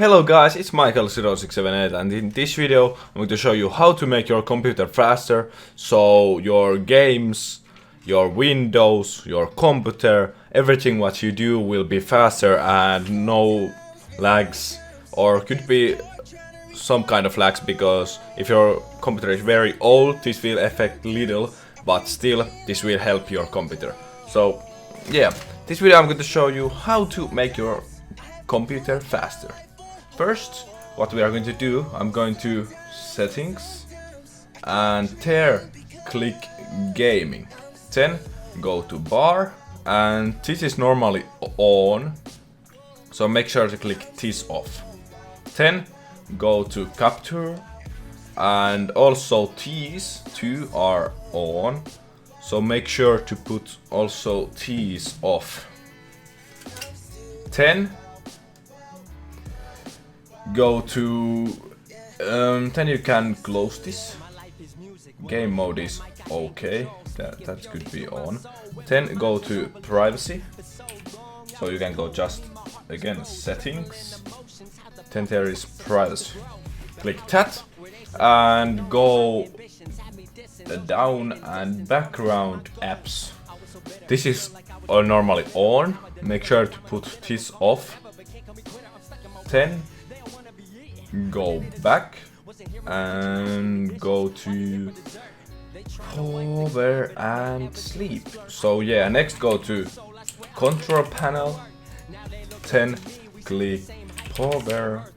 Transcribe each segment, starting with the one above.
Hello guys, it's Mikael 0678 and in this video I'm going to show you how to make your computer faster so your games, your windows, your computer, everything what you do will be faster and no lags, or could be some kind of lags because if your computer is very old this will affect little, but still this will help your computer. So yeah, this video I'm going to show you how to make your computer faster. First, what we are going to do, I'm going to settings and there click gaming. Then go to bar and this is normally on, so make sure to click this off. Then go to capture and also these two are on, so make sure to put also these off. Then go to then you can close this. Game mode is okay, that could be on. Then go to privacy, so you can go just again settings, then there is privacy, click that and go down and background apps. This is normally on, make sure to put this off. Then go back and go to power and sleep. So yeah, next go to control panel, then click power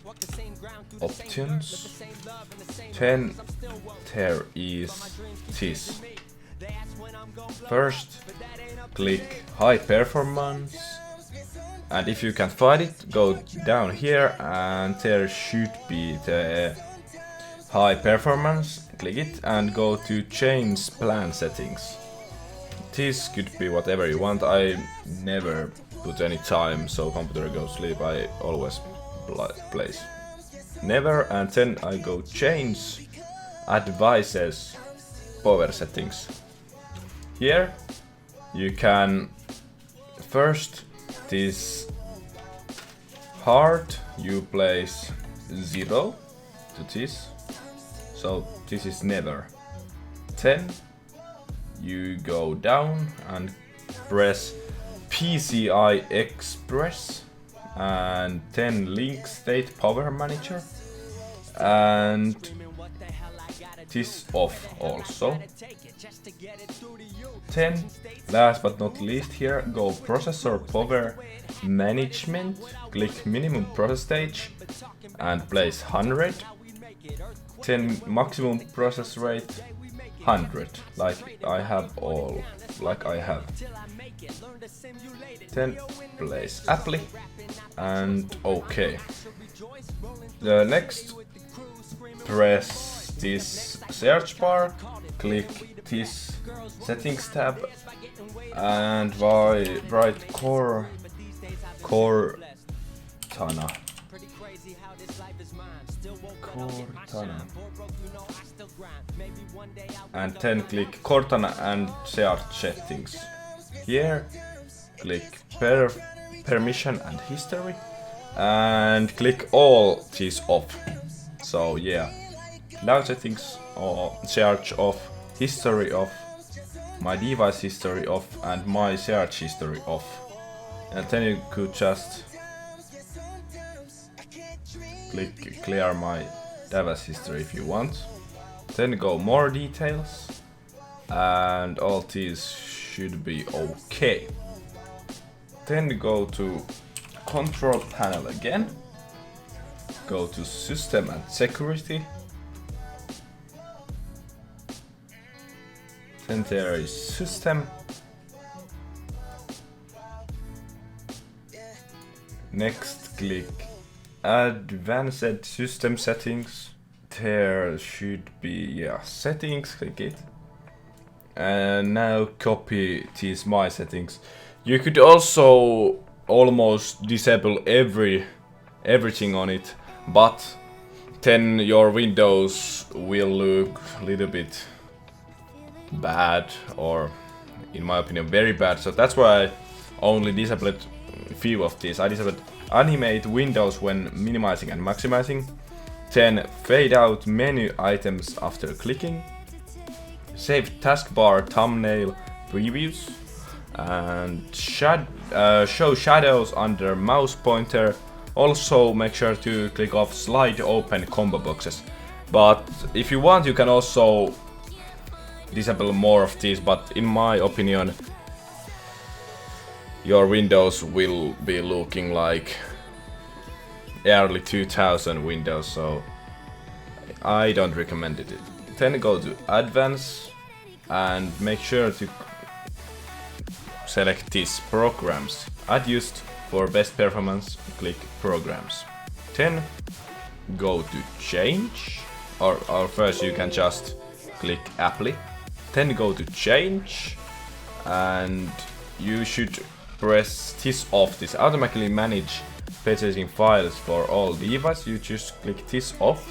options, then there is this. First click high performance, and if you can't find it, go down here and there should be the high performance. Click it and go to change plan settings. This could be whatever you want. I never put any time so computer goes sleep. I always place never, and then I go change advices power settings. Here you can first this hard you place 0 to this, so this is never. Then you go down and press PCI Express and then link state power manager and this off also. Then last but not least here go processor power management, click minimum process stage and place 100. Then maximum process rate 100, like I have. Then place apply and OK. The next press this search bar, click this settings tab and write Cortana, and then click Cortana and search settings. Here click permission and history and click all these off. So yeah, now settings or search off, history off, my device history off and my search history off. And then you could just click clear my device history if you want. Then go more details and all these should be okay. Then go to control panel again, go to system and security, then there is system, next click advanced system settings, there should be settings, click it and now copy these my settings. You could also almost disable everything on it, but then your windows will look a little bit bad, or in my opinion very bad, so that's why I only disabled few of these. I disabled animate windows when minimizing and maximizing. 10. Fade out menu items after clicking. Save taskbar thumbnail previews. And show shadows under mouse pointer. Also make sure to click off slide open combo boxes. But if you want, you can also disable more of these, but in my opinion your windows will be looking like early 2000 windows, so I don't recommend it. Then go to advanced and make sure to select these programs. Add used for best performance, click programs. Then go to change, or first you can just click apply. Then go to change and you should press this off. This automatically manage purchasing files for all devices. You just click this off,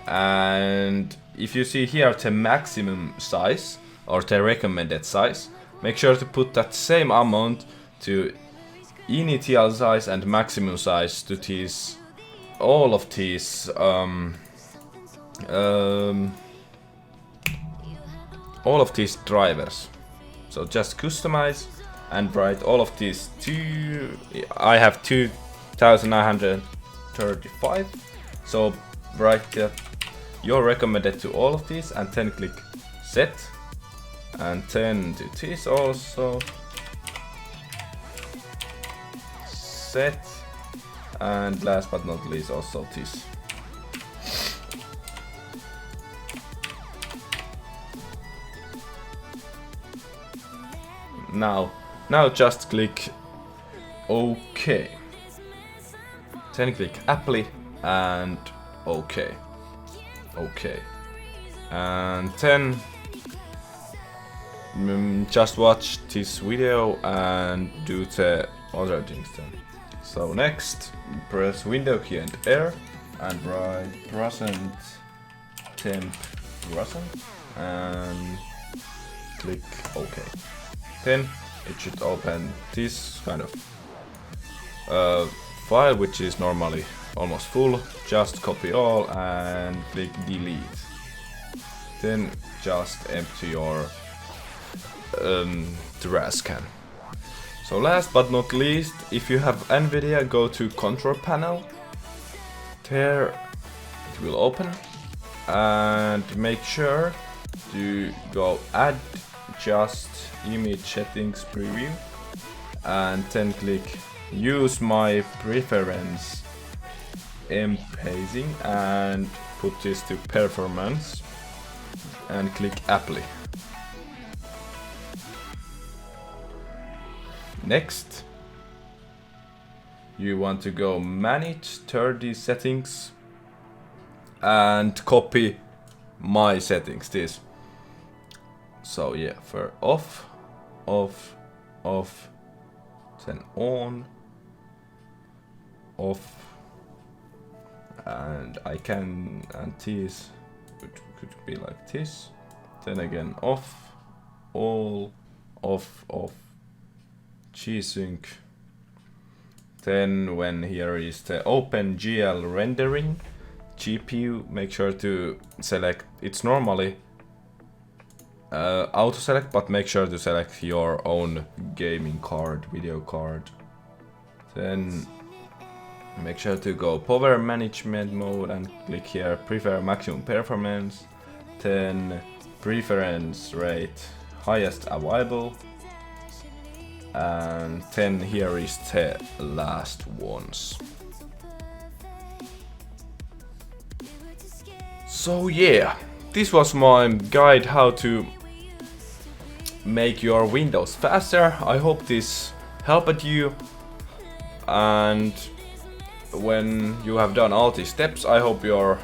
and if you see here the maximum size or the recommended size, make sure to put that same amount to initial size and maximum size to these all of these drivers. So just customize and write all of these I have 2935, so write that you're recommended to all of these and then click set, and then do this also set, and last but not least also this. Now just click OK. Then click apply and OK. And then just watch this video and do the other things then. So next, press window key and R and write %temp and click OK. Then it should open this kind of file, which is normally almost full. Just copy all and click delete. Then just empty your trash can. So last but not least, if you have Nvidia, go to control panel. There it will open, and make sure to go add just image settings preview, and then click use my preference pacing and put this to performance and click apply. Next, you want to go manage 30 settings and copy my settings, this. So yeah, for off, then on, off, and this could be like this. Then again off, all, off, G-Sync. Then when here is the OpenGL rendering GPU, make sure to select, it's normally auto select, but make sure to select your own gaming card, video card. Then make sure to go power management mode and click here prefer maximum performance, then preference rate highest available, and then here is the last ones. So yeah, this was my guide how to make your windows faster. I hope this helped you, and when you have done all these steps, I hope your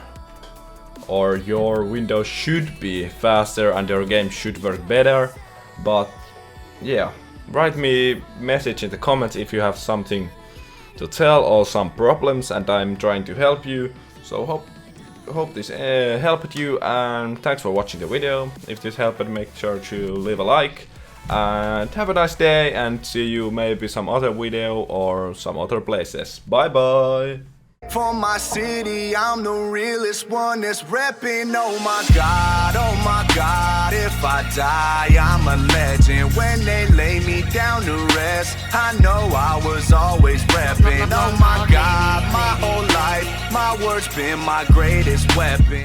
windows should be faster and your game should work better. But yeah, write me message in the comments if you have something to tell or some problems, and I'm trying to help you. So hope this helped you, and thanks for watching the video. If this helped, make sure to leave a like And have a nice day, and see you maybe some other video or some other places. Bye bye! For my city, I'm the realest one that's reppin'. Oh my god, if I die, I'm a legend. When they lay me down to rest, I know I was always reppin'. Oh my god, my whole life, my words been my greatest weapon.